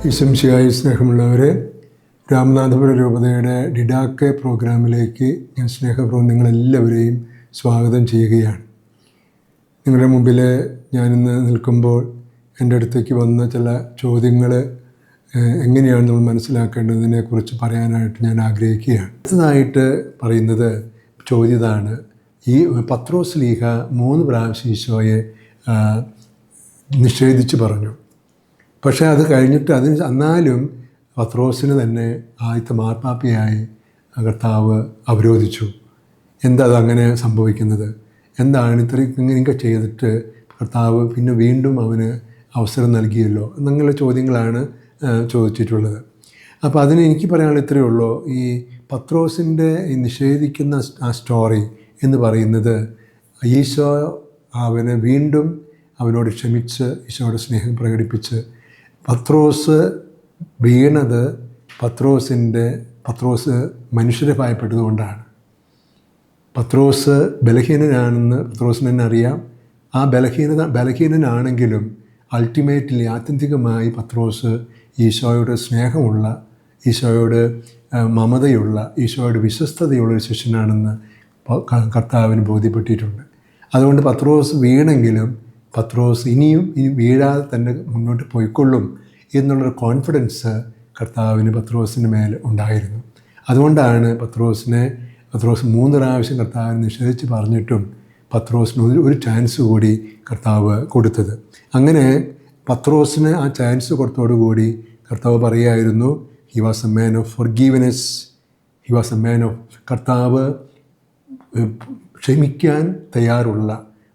ഈശംശിയായ സ്നേഹമുള്ളവരെ, രാമനാഥപുരം രൂപതയുടെ ഡിഡാക്കെ പ്രോഗ്രാമിലേക്ക് ഞാൻ സ്നേഹപൂർവ്വം നിങ്ങളെല്ലാവരെയും സ്വാഗതം ചെയ്യുകയാണ്. നിങ്ങളുടെ മുമ്പിൽ ഞാനിന്ന് നിൽക്കുമ്പോൾ എൻ്റെ അടുത്തേക്ക് വന്ന ചില ചോദ്യങ്ങൾ എങ്ങനെയാണ് നമ്മൾ മനസ്സിലാക്കേണ്ടതിനെക്കുറിച്ച് പറയാനായിട്ട് ഞാൻ ആഗ്രഹിക്കുകയാണ്. അടുത്തതായിട്ട് പറയുന്നത് ചോദ്യതാണ്, ഈ പത്രോസ് ലീഹ 3 പ്രാവശ്യം ഈശോയെ നിഷേധിച്ച് പറഞ്ഞു. പക്ഷേ അത് കഴിഞ്ഞിട്ട് എന്നാലും പത്രോസിന് തന്നെ ആദ്യത്തെ മാർപ്പാപ്പയായി കർത്താവ് അവരോധിച്ചു. എന്താ അതങ്ങനെ സംഭവിക്കുന്നത്? എന്താണ് ഇങ്ങനെയൊക്കെ ചെയ്തിട്ട് കർത്താവ് പിന്നെ വീണ്ടും അവന് അവസരം നൽകിയല്ലോ എന്നുള്ള ചോദ്യങ്ങളാണ് ചോദിച്ചിട്ടുള്ളത്. അപ്പോൾ അതിന് എനിക്ക് പറയാനുള്ള ഇത്രയേ ഉള്ളൂ. ഈ പത്രോസിൻ്റെ ഈ നിഷേധിക്കുന്ന ആ സ്റ്റോറി എന്ന് പറയുന്നത്, ഈശോ അവനെ വീണ്ടും അവനോട് ക്ഷമിച്ച് ഈശോയുടെ സ്നേഹം പ്രകടിപ്പിച്ച് പത്രോസ് വീണത് പത്രോസ് മനുഷ്യരെ ഭയപ്പെട്ടതുകൊണ്ടാണ്. പത്രോസ് ബലഹീനനാണെന്ന് പത്രോസിന് തന്നെ അറിയാം. ആ ബലഹീനനാണെങ്കിലും അൾട്ടിമേറ്റ്ലി ആത്യന്തികമായി പത്രോസ് ഈശോയുടെ സ്നേഹമുള്ള, ഈശോയോട് മമതയുള്ള, ഈശോയുടെ വിശ്വസ്തതയുള്ളൊരു ശിഷ്യനാണെന്ന് കർത്താവിന് ബോധ്യപ്പെട്ടിട്ടുണ്ട്. അതുകൊണ്ട് പത്രോസ് വീണെങ്കിലും പത്രോസ് ഇനിയും വീഴാതെ തന്നെ മുന്നോട്ട് പോയിക്കൊള്ളും എന്നുള്ളൊരു കോൺഫിഡൻസ് കർത്താവിന് പത്രോസിന് മേൽ ഉണ്ടായിരുന്നു. അതുകൊണ്ടാണ് പത്രോസ് 3 പ്രാവശ്യം കർത്താവിനെ നിഷേധിച്ച് പറഞ്ഞിട്ടും പത്രോസിന് ഒരു ചാൻസ് കൂടി കർത്താവ് കൊടുത്തത്. അങ്ങനെ പത്രോസിന് ആ ചാൻസ് കൊടുത്തോടുകൂടി കർത്താവ് പറയുമായിരുന്നു, he was a man of forgiveness, he was a man of, കർത്താവ് ക്ഷമിക്കാൻ തയ്യാറുള്ള,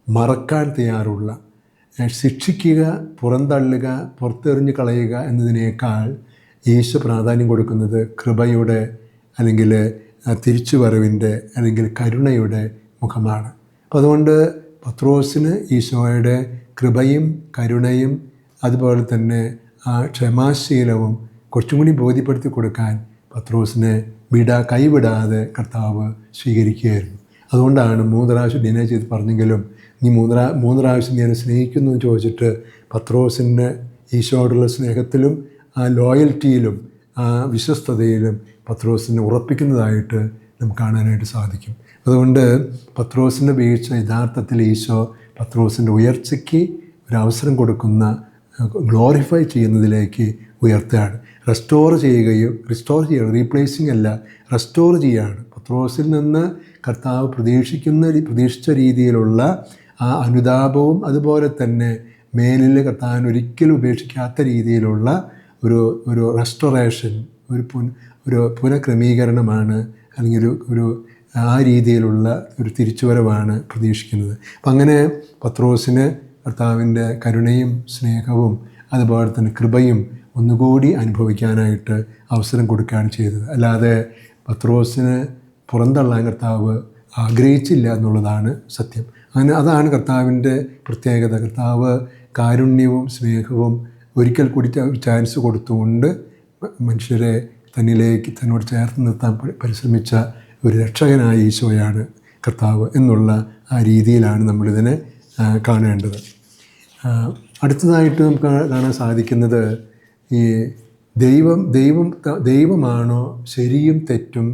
മറക്കാൻ തയ്യാറുള്ള, ശിക്ഷിക്കുക, പുറന്തള്ളുക, പുറത്തെറിഞ്ഞ് കളയുക എന്നതിനേക്കാൾ ഈശോ പ്രാധാന്യം കൊടുക്കുന്നത് കൃപയുടെ അല്ലെങ്കിൽ തിരിച്ചുവരവിൻ്റെ അല്ലെങ്കിൽ കരുണയുടെ മുഖമാണ്. അപ്പോൾ അതുകൊണ്ട് പത്രോസിന് ഈശോയുടെ കൃപയും കരുണയും അതുപോലെ തന്നെ ആ ക്ഷമാശീലവും കുറച്ചും കൂടി ബോധ്യപ്പെടുത്തി കൊടുക്കാൻ പത്രോസിനെ കൈവിടാതെ കർത്താവ് സ്വീകരിക്കുകയായിരുന്നു. അതുകൊണ്ടാണ് 3 പ്രാവശ്യം ഡിനൈ ചെയ്ത് പറഞ്ഞെങ്കിലും നീ 3 പ്രാവശ്യം ഞാൻ സ്നേഹിക്കുന്നു എന്ന് ചോദിച്ചിട്ട് പത്രോസിൻ്റെ ഈശോയോടുള്ള സ്നേഹത്തിലും ആ ലോയൽറ്റിയിലും ആ വിശ്വസ്തതയിലും പത്രോസിനെ ഉറപ്പിക്കുന്നതായിട്ട് നമുക്ക് കാണാനായിട്ട് സാധിക്കും. അതുകൊണ്ട് പത്രോസിൻ്റെ വീഴ്ച യഥാർത്ഥത്തിൽ ഈശോ പത്രോസിൻ്റെ ഉയർച്ചയ്ക്ക് ഒരവസരം കൊടുക്കുന്ന, ഗ്ലോറിഫൈ ചെയ്യുന്നതിലേക്ക് ഉയർത്തുകയാണ്. റിസ്റ്റോർ ചെയ്യുകയും റീപ്ലേസിങ് അല്ല, റെസ്റ്റോർ ചെയ്യുകയാണ്. പത്രോസിൽ നിന്ന് കർത്താവ് പ്രതീക്ഷിച്ച രീതിയിലുള്ള ആ അനുതാപവും അതുപോലെ തന്നെ മേലിൽ കർത്താവിന് ഒരിക്കലും ഉപേക്ഷിക്കാത്ത രീതിയിലുള്ള ഒരു റെസ്റ്റോറേഷൻ, ഒരു പുനഃക്രമീകരണമാണ്, അല്ലെങ്കിൽ ഒരു ആ രീതിയിലുള്ള ഒരു തിരിച്ചുവരവാണ് പ്രതീക്ഷിക്കുന്നത്. അപ്പം അങ്ങനെ പത്രോസിന് കർത്താവിൻ്റെ കരുണയും സ്നേഹവും അതുപോലെ തന്നെ കൃപയും ഒന്നുകൂടി അനുഭവിക്കാനായിട്ട് അവസരം കൊടുക്കുകയാണ് ചെയ്തത്. അല്ലാതെ പത്രോസിന് പുറന്തള്ളാൻ കർത്താവ് ആഗ്രഹിച്ചില്ല എന്നുള്ളതാണ് സത്യം. അങ്ങനെ അതാണ് കർത്താവിൻ്റെ പ്രത്യേകത. കർത്താവ് കാരുണ്യവും സ്നേഹവും ഒരിക്കൽ കൂടി ചാൻസ് കൊടുത്തുകൊണ്ട് മനുഷ്യരെ തന്നോട് ചേർത്ത് നിർത്താൻ പരിശ്രമിച്ച ഒരു രക്ഷകനായ ഈശോയാണ് കർത്താവ് എന്നുള്ള ആ രീതിയിലാണ് നമ്മളിതിനെ കാണേണ്ടത്. അടുത്തതായിട്ട് നമുക്ക് കാണാൻ സാധിക്കുന്നത്, ഈ ദൈവമാണോ ശരിയും തെറ്റും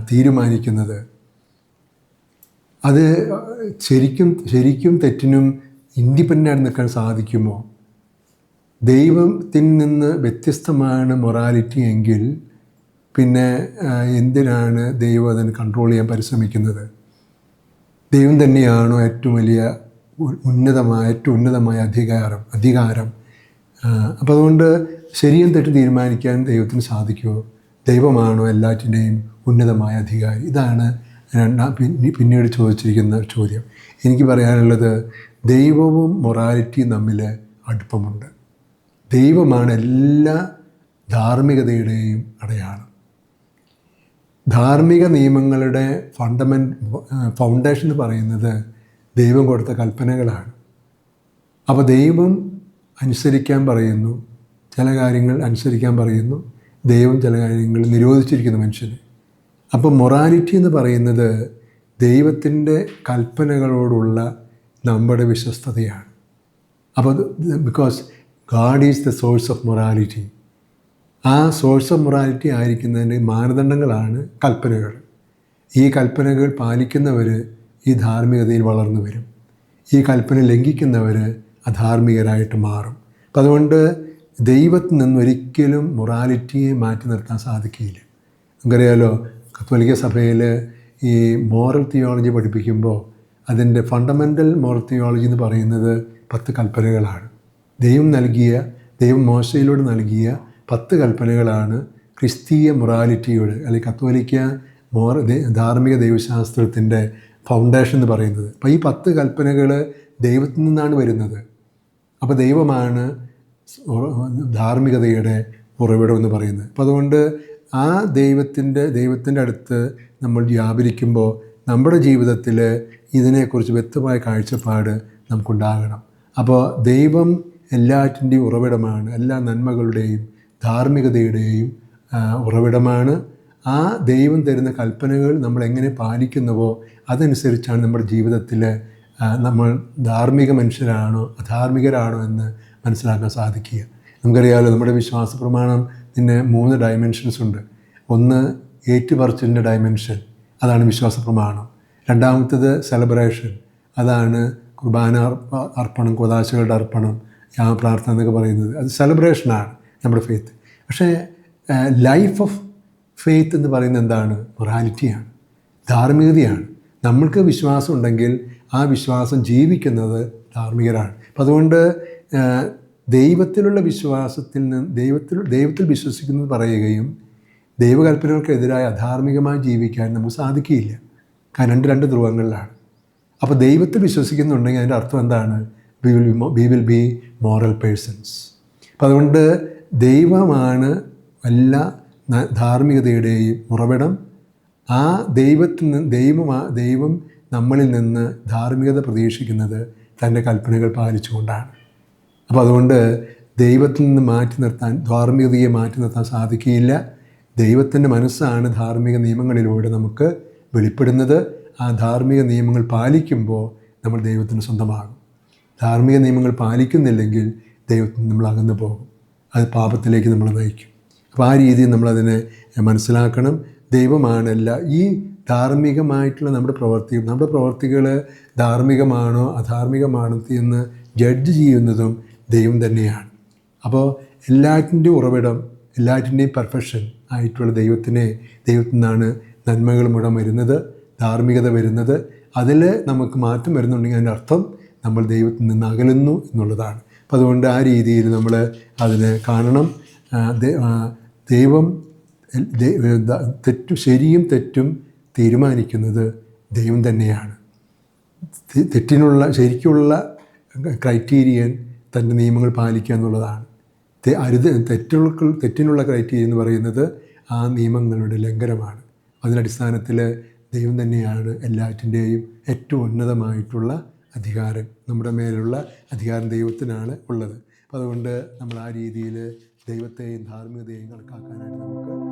തീരുമാനിക്കുന്നത്? അത് ശരിക്കും തെറ്റിനും ഇൻഡിപെൻഡൻ്റ് നിൽക്കാൻ സാധിക്കുമോ? ദൈവത്തിൽ നിന്ന് വ്യത്യസ്തമാണ് മൊറാലിറ്റി എങ്കിൽ പിന്നെ എന്തിനാണ് ദൈവം അതിനെ കൺട്രോൾ ചെയ്യാൻ പരിശ്രമിക്കുന്നത്? ദൈവം തന്നെയാണോ ഏറ്റവും ഉന്നതമായ അധികാരം? അപ്പോൾ അതുകൊണ്ട് ശരിയും തെറ്റ് തീരുമാനിക്കാൻ ദൈവത്തിന് സാധിക്കുമോ? ദൈവമാണോ എല്ലാറ്റിൻ്റെയും ഉന്നതമായ അധികാരി? ഇതാണ് പിന്നീട് ചോദിച്ചിരിക്കുന്ന ചോദ്യം. എനിക്ക് പറയാനുള്ളത്, ദൈവവും മൊറാലിറ്റിയും തമ്മിൽ അടുപ്പമുണ്ട്. ദൈവമാണ് എല്ലാ ധാർമ്മികതയുടെയും അടയാളം. ധാർമ്മിക നിയമങ്ങളുടെ ഫൗണ്ടേഷൻ എന്ന് പറയുന്നത് ദൈവം കൊടുത്ത കൽപ്പനകളാണ്. അപ്പോൾ ദൈവം അനുസരിക്കാൻ പറയുന്നു, ചില കാര്യങ്ങൾ അനുസരിക്കാൻ പറയുന്നു, ദൈവം ചില കാര്യങ്ങൾ നിരോധിച്ചിരിക്കുന്നു മനുഷ്യന്. അപ്പോൾ മൊറാലിറ്റി എന്ന് പറയുന്നത് ദൈവത്തിൻ്റെ കൽപ്പനകളോടുള്ള നമ്മുടെ വിശ്വസ്തതയാണ്. അപ്പോൾ because God is the source of morality. ആ സോഴ്സ് ഓഫ് മൊറാലിറ്റി ആയിരിക്കുന്നതിൻ്റെ മാനദണ്ഡങ്ങളാണ് കൽപ്പനകൾ. ഈ കൽപ്പനകൾ പാലിക്കുന്നവർ ഈ ധാർമ്മികതയിൽ വളർന്നു വരും. ഈ കൽപ്പന ലംഘിക്കുന്നവർ അധാർമികരായിട്ട് മാറും. അപ്പം അതുകൊണ്ട് ദൈവത്തിൽ നിന്നൊരിക്കലും മൊറാലിറ്റിയെ മാറ്റി നിർത്താൻ സാധിക്കില്ല. നമുക്കറിയാലോ, കത്തോലിക്ക സഭയിൽ ഈ മോറൽ തിയോളജി പഠിപ്പിക്കുമ്പോൾ അതിൻ്റെ ഫണ്ടമെൻ്റൽ മോറൽ തിയോളജി എന്ന് പറയുന്നത് 10 കൽപ്പനകളാണ്. ദൈവം മോശയിലൂടെ നൽകിയ 10 കൽപ്പനകളാണ് ക്രിസ്തീയ മൊറാലിറ്റിയുടെ അല്ലെങ്കിൽ കത്തോലിക്ക ധാർമ്മിക ദൈവശാസ്ത്രത്തിൻ്റെ ഫൗണ്ടേഷൻ എന്ന് പറയുന്നത്. അപ്പോൾ ഈ 10 കൽപ്പനകൾ ദൈവത്തിൽ നിന്നാണ് വരുന്നത്. അപ്പോൾ ദൈവമാണ് ധാർമ്മികതയുടെ ഉറവിടം എന്ന് പറയുന്നത്. അപ്പോൾ അതുകൊണ്ട് ആ ദൈവത്തിൻ്റെ അടുത്ത് നമ്മൾ വ്യാപരിക്കുമ്പോൾ നമ്മുടെ ജീവിതത്തിൽ ഇതിനെക്കുറിച്ച് വ്യക്തമായ കാഴ്ചപ്പാട് നമുക്കുണ്ടാകണം. അപ്പോൾ ദൈവം എല്ലാറ്റിൻ്റെയും ഉറവിടമാണ്, എല്ലാ നന്മകളുടെയും ധാർമ്മികതയുടെയും ഉറവിടമാണ്. ആ ദൈവം തരുന്ന കൽപ്പനകൾ നമ്മൾ എങ്ങനെ പാലിക്കുന്നുവോ അതനുസരിച്ചാണ് നമ്മുടെ ജീവിതത്തിൽ നമ്മൾ ധാർമ്മിക മനുഷ്യരാണോ അധാർമികരാണോ എന്ന് മനസ്സിലാക്കാൻ സാധിക്കുക. നമുക്കറിയാമല്ലോ, നമ്മുടെ വിശ്വാസ പ്രമാണം 3 ഡയമെൻഷൻസ് ഉണ്ട്. ഒന്ന് ഏറ്റുപറച്ചിലിൻ്റെ ഡയമെൻഷൻ, അതാണ് വിശ്വാസ പ്രമാണം. രണ്ടാമത്തേത് സെലിബ്രേഷൻ, അതാണ് കുർബാന അർപ്പണം, കൂദാശകളുടെ അർപ്പണം, പ്രാർത്ഥന എന്നൊക്കെ പറയുന്നത്. അത് സെലിബ്രേഷനാണ് നമ്മുടെ ഫെയ്ത്ത്. പക്ഷേ ലൈഫ് ഓഫ് ഫെയ്ത്ത് എന്ന് പറയുന്നത് എന്താണ്? മൊറാലിറ്റിയാണ്, ധാർമ്മികതയാണ്. നമ്മൾക്ക് വിശ്വാസം ഉണ്ടെങ്കിൽ ആ വിശ്വാസം ജീവിക്കുന്നത് ധാർമ്മികരാണ്. അപ്പം അതുകൊണ്ട് ദൈവത്തിലുള്ള വിശ്വാസത്തിൽ നിന്ന് ദൈവത്തിൽ വിശ്വസിക്കുന്നത് പറയുകയും ദൈവകൽപ്പനകൾക്കെതിരായ അധാർമികമായി ജീവിക്കാൻ നമുക്ക് സാധിക്കുകയില്ല. കാരണം രണ്ട് ധ്രുവങ്ങളിലാണ്. അപ്പോൾ ദൈവത്തിൽ വിശ്വസിക്കുന്നുണ്ടെങ്കിൽ അതിൻ്റെ അർത്ഥം എന്താണ്? We will be moral persons. അപ്പം അതുകൊണ്ട് ദൈവമാണ് എല്ലാ ധാർമ്മികതയുടെയും ഉറവിടം. ആ ദൈവം നമ്മളിൽ നിന്ന് ധാർമ്മികത പ്രതീക്ഷിക്കുന്നത് തൻ്റെ കൽപ്പനകൾ പാലിച്ചുകൊണ്ടാണ്. അപ്പോൾ അതുകൊണ്ട് ദൈവത്തിൽ നിന്ന് മാറ്റി നിർത്താൻ, ധാർമ്മികതയെ മാറ്റി നിർത്താൻ സാധിക്കുകയില്ല. ദൈവത്തിൻ്റെ മനസ്സാണ് ധാർമ്മിക നിയമങ്ങളിലൂടെ നമുക്ക് വെളിപ്പെടുന്നത്. ആ ധാർമ്മിക നിയമങ്ങൾ പാലിക്കുമ്പോൾ നമ്മൾ ദൈവത്തിന് സ്വന്തമാകും. ധാർമ്മിക നിയമങ്ങൾ പാലിക്കുന്നില്ലെങ്കിൽ ദൈവത്തിന് നമ്മൾ അകന്നു പോകും. അത് പാപത്തിലേക്ക് നമ്മൾ നയിക്കും. അപ്പോൾ ആ രീതിയിൽ നമ്മളതിനെ മനസ്സിലാക്കണം. ദൈവമാണ് ഈ ധാർമ്മികമായിട്ടുള്ള നമ്മുടെ പ്രവർത്തികൾ ധാർമ്മികമാണോ അധാർമികമാണോ എന്ന് ജഡ്ജ് ചെയ്യുന്നതും ദൈവം തന്നെയാണ്. അപ്പോൾ എല്ലാറ്റിൻ്റെയും ഉറവിടം, എല്ലാറ്റിൻ്റെയും പെർഫെക്ഷൻ ആയിട്ടുള്ള ദൈവത്തിൽ നിന്നാണ് നന്മകൾ മുഴുവൻ വരുന്നത്, ധാർമ്മികത വരുന്നത്. അതിൽ നമുക്ക് മാറ്റം വരുന്നുണ്ടെങ്കിൽ അതിൻ്റെ അർത്ഥം നമ്മൾ ദൈവത്തിൽ നിന്ന് അകലുന്നു എന്നുള്ളതാണ്. അപ്പോൾ അതുകൊണ്ട് ആ രീതിയിൽ നമ്മൾ അതിനെ കാണണം. ദൈവം ശരിയും തെറ്റും തീരുമാനിക്കുന്നത് ദൈവം തന്നെയാണ്. ശരിക്കുള്ള ക്രൈറ്റീരിയൻ തൻ്റെ നിയമങ്ങൾ പാലിക്കുക എന്നുള്ളതാണ്. തെറ്റിനുള്ള ക്രൈറ്റീരിയ എന്ന് പറയുന്നത് ആ നിയമങ്ങളുടെ ലംഘനമാണ്. അതിനടിസ്ഥാനത്തിൽ ദൈവം തന്നെയാണ് എല്ലാറ്റിൻ്റെയും ഏറ്റവും ഉന്നതമായിട്ടുള്ള അധികാരം. നമ്മുടെ മേലുള്ള അധികാരം ദൈവത്തിനാണ് ഉള്ളത്. അപ്പോൾ അതുകൊണ്ട് നമ്മൾ ആ രീതിയിൽ ദൈവത്തെയും ധാർമ്മികതയെയും കണക്കാക്കാനായിട്ട് നമുക്ക്